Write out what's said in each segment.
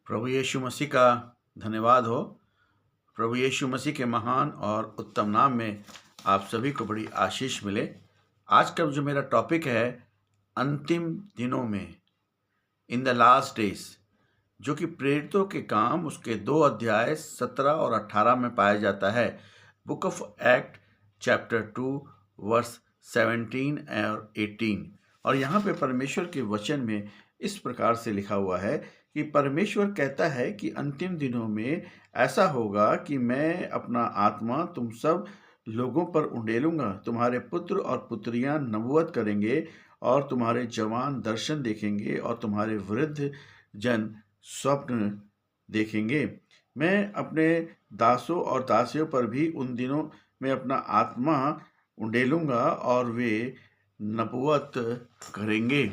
प्रभु यीशु मसीह का धन्यवाद हो। प्रभु यीशु मसीह के महान और उत्तम नाम में आप सभी को बड़ी आशीष मिले। आज का जो मेरा टॉपिक है, अंतिम दिनों में, इन द लास्ट डेज, जो कि प्रेरितों के काम उसके 2 अध्याय 17 और 18 में पाया जाता है। Book of act chapter 2 verse 17 और 18। और यहाँ पे परमेश्वर के वचन में इस प्रकार से लिखा हुआ है कि परमेश्वर कहता है कि अंतिम दिनों में ऐसा होगा कि मैं अपना आत्मा तुम सब लोगों पर उंडेलूंगा। तुम्हारे पुत्र और पुत्रियां नबूवत करेंगे और तुम्हारे जवान दर्शन देखेंगे और तुम्हारे वृद्ध जन स्वप्न देखेंगे। मैं अपने दासों और दासियों पर भी उन दिनों में अपना आत्मा उंडेलूंगा और वे नबूवत करेंगे।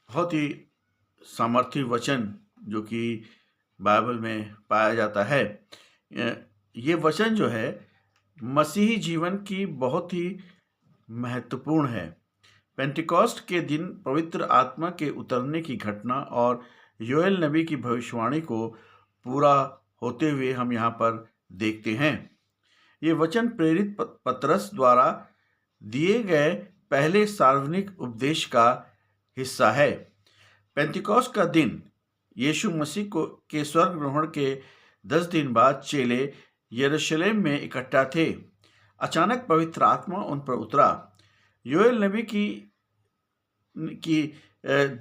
बहुत ही सामर्थी वचन जो कि बाइबल में पाया जाता है। ये वचन जो है मसीही जीवन की बहुत ही महत्वपूर्ण है। पेंटिकॉस्ट के दिन पवित्र आत्मा के उतरने की घटना और योएल नबी की भविष्यवाणी को पूरा होते हुए हम यहाँ पर देखते हैं। ये वचन प्रेरित पतरस द्वारा दिए गए पहले सार्वजनिक उपदेश का हिस्सा है। पेंटिकॉस्ट का दिन यीशु मसीह के स्वर्ग ग्रहण के 10 दिन बाद चेले यरूशलेम में इकट्ठा थे। अचानक पवित्र आत्मा उन पर उतरा। योएल नबी की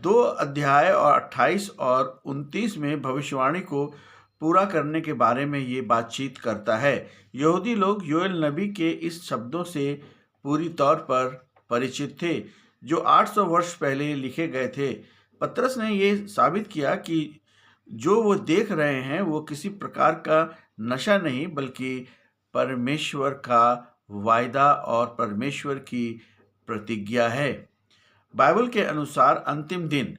2 अध्याय और 28 और 29 में भविष्यवाणी को पूरा करने के बारे में ये बातचीत करता है। यहूदी लोग योएल नबी के इस शब्दों से पूरी तौर पर परिचित थे, जो 800 वर्ष पहले लिखे गए थे। पतरस ने ये साबित किया कि जो वो देख रहे हैं वो किसी प्रकार का नशा नहीं, बल्कि परमेश्वर का वायदा और परमेश्वर की प्रतिज्ञा है। बाइबल के अनुसार अंतिम दिन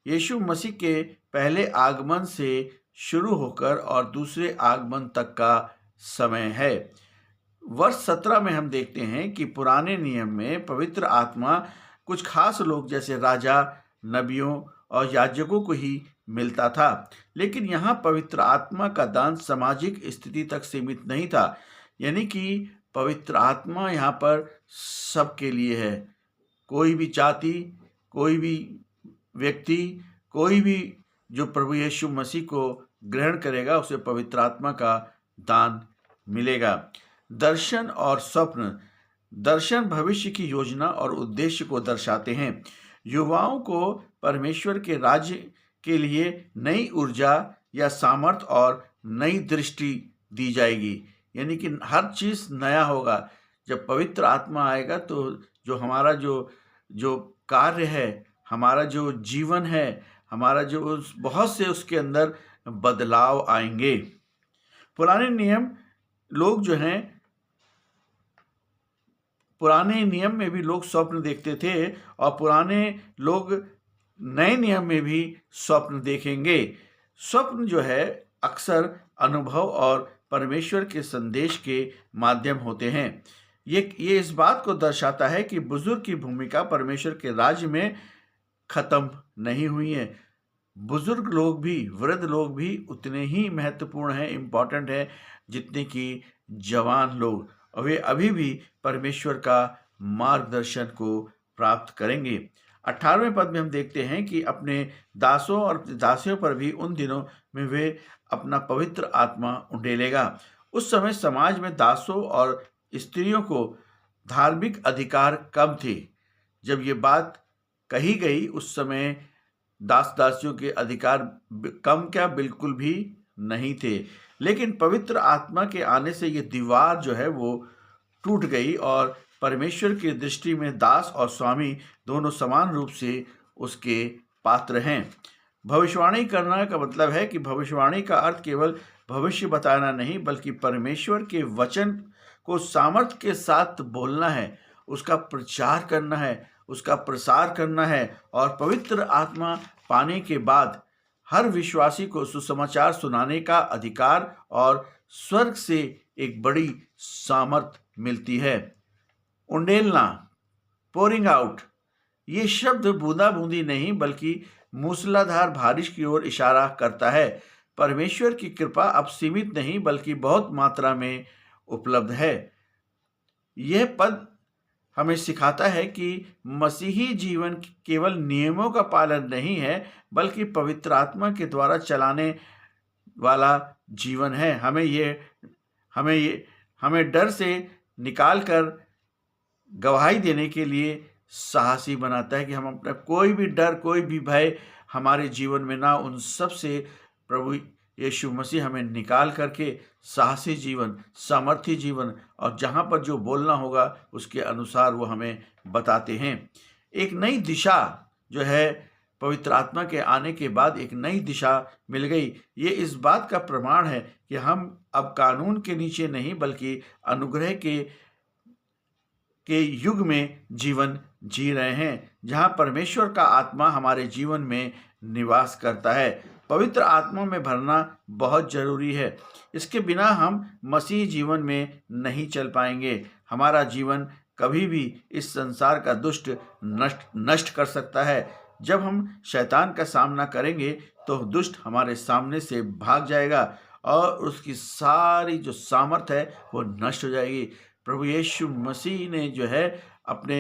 यीशु मसीह के पहले आगमन से शुरू होकर और दूसरे आगमन तक का समय है। वर्ष 17 में हम देखते हैं कि पुराने नियम में पवित्र आत्मा कुछ खास लोग जैसे राजा, नबियों और याजकों को ही मिलता था, लेकिन यहाँ पवित्र आत्मा का दान सामाजिक स्थिति तक सीमित नहीं था। यानी कि पवित्र आत्मा यहाँ पर सबके लिए है। कोई भी जाति, कोई भी व्यक्ति, कोई भी जो प्रभु यीशु मसीह को ग्रहण करेगा उसे पवित्र आत्मा का दान मिलेगा। दर्शन और स्वप्न। दर्शन भविष्य की योजना और उद्देश्य को दर्शाते हैं। युवाओं को परमेश्वर के राज्य के लिए नई ऊर्जा या सामर्थ और नई दृष्टि दी जाएगी। यानी कि हर चीज़ नया होगा। जब पवित्र आत्मा आएगा तो जो हमारा जो कार्य है, हमारा जो जीवन है, हमारा जो बहुत से उसके अंदर बदलाव आएंगे। पुराने नियम में भी लोग स्वप्न देखते थे और पुराने लोग नए नियम में भी स्वप्न देखेंगे। स्वप्न जो है अक्सर अनुभव और परमेश्वर के संदेश के माध्यम होते हैं। ये इस बात को दर्शाता है कि बुजुर्ग की भूमिका परमेश्वर के राज्य में खत्म नहीं हुई है। बुजुर्ग लोग भी, वृद्ध लोग भी उतने ही महत्वपूर्ण हैं, इम्पॉर्टेंट है, जितने कि जवान लोग। और वे अभी भी परमेश्वर का मार्गदर्शन को प्राप्त करेंगे। 18वें पद में हम देखते हैं कि अपने दासों और दासियों पर भी उन दिनों में वे अपना पवित्र आत्मा उंडेलेगा। उस समय समाज में दासों और स्त्रियों को धार्मिक अधिकार कम थे। जब ये बात कही गई उस समय दास दासियों के अधिकार कम क्या, बिल्कुल भी नहीं थे। लेकिन पवित्र आत्मा के आने से ये दीवार जो है वो टूट गई और परमेश्वर की दृष्टि में दास और स्वामी दोनों समान रूप से उसके पात्र हैं। भविष्यवाणी करना का मतलब है कि भविष्यवाणी का अर्थ केवल भविष्य बताना नहीं, बल्कि परमेश्वर के वचन को सामर्थ्य के साथ बोलना है, उसका प्रचार करना है, उसका प्रसार करना है। और पवित्र आत्मा पाने के बाद हर विश्वासी को सुसमाचार सुनाने का अधिकार और स्वर्ग से एक बड़ी सामर्थ मिलती है। उंडेलना, पोरिंग आउट, ये शब्द बूंदा बूंदी नहीं बल्कि मूसलाधार बारिश की ओर इशारा करता है। परमेश्वर की कृपा अब सीमित नहीं बल्कि बहुत मात्रा में उपलब्ध है। यह पद हमें सिखाता है कि मसीही जीवन केवल नियमों का पालन नहीं है बल्कि पवित्र आत्मा के द्वारा चलाने वाला जीवन है। हमें ये हमें डर से निकाल कर गवाही देने के लिए साहसी बनाता है कि हम अपना कोई भी डर, कोई भी भय हमारे जीवन में ना, उन सब से प्रभु यीशु मसीह हमें निकाल करके साहसी जीवन, सामर्थी जीवन और जहाँ पर जो बोलना होगा उसके अनुसार वो हमें बताते हैं। एक नई दिशा जो है पवित्र आत्मा के आने के बाद एक नई दिशा मिल गई। ये इस बात का प्रमाण है कि हम अब कानून के नीचे नहीं बल्कि अनुग्रह के युग में जीवन जी रहे हैं, जहां परमेश्वर का आत्मा हमारे जीवन में निवास करता है। पवित्र आत्मा में भरना बहुत जरूरी है। इसके बिना हम मसीह जीवन में नहीं चल पाएंगे। हमारा जीवन कभी भी इस संसार का दुष्ट नष्ट कर सकता है। जब हम शैतान का सामना करेंगे तो दुष्ट हमारे सामने से भाग जाएगा और उसकी सारी जो सामर्थ है वो नष्ट हो जाएगी। प्रभु यीशु मसीह ने जो है अपने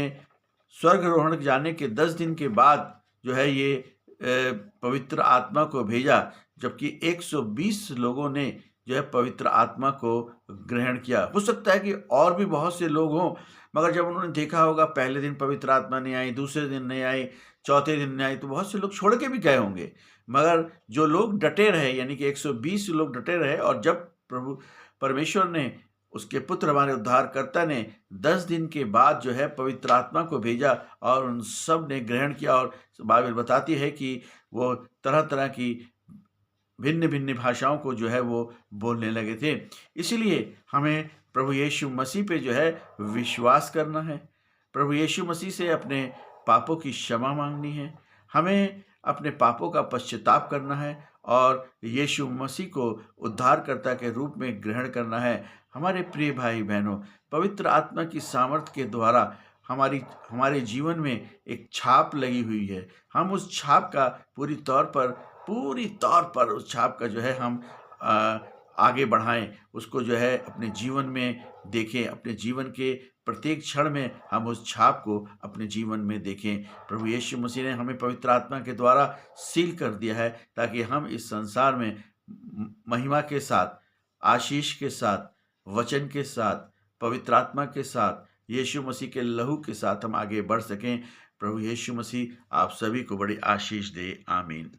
स्वर्गारोहण जाने के 10 दिन के बाद जो है ये पवित्र आत्मा को भेजा, जबकि 120 लोगों ने जो है पवित्र आत्मा को ग्रहण किया। हो सकता है कि और भी बहुत से लोग हों, मगर जब उन्होंने देखा होगा पहले दिन पवित्र आत्मा नहीं आई, दूसरे दिन नहीं आई, चौथे दिन नहीं आई, तो बहुत से लोग छोड़ के भी गए होंगे। मगर जो लोग डटे रहे, यानी कि 120 लोग डटे रहे, और जब प्रभु परमेश्वर ने, उसके पुत्र हमारे उद्धारकर्ता ने 10 दिन के बाद जो है पवित्र आत्मा को भेजा और उन सब ने ग्रहण किया। और बाइबल बताती है कि वो तरह तरह की भिन्न भिन्न भाषाओं को जो है वो बोलने लगे थे। इसीलिए हमें प्रभु यीशु मसीह पे जो है विश्वास करना है। प्रभु यीशु मसीह से अपने पापों की क्षमा मांगनी है। हमें अपने पापों का पश्चाताप करना है और यीशु मसीह को उद्धारकर्ता के रूप में ग्रहण करना है। हमारे प्रिय भाई बहनों, पवित्र आत्मा की सामर्थ्य के द्वारा हमारे जीवन में एक छाप लगी हुई है। हम उस छाप का पूरी तौर पर उस छाप का जो है हम आगे बढ़ाएं, उसको जो है अपने जीवन में देखें, अपने जीवन के प्रत्येक क्षण में हम उस छाप को अपने जीवन में देखें। प्रभु यीशु मसीह ने हमें पवित्र आत्मा के द्वारा सील कर दिया है ताकि हम इस संसार में महिमा के साथ, आशीष के साथ, वचन के साथ, पवित्र आत्मा के साथ, यीशु मसीह के लहू के साथ हम आगे बढ़ सकें। प्रभु यीशु मसीह आप सभी को बड़ी आशीष दे। आमीन।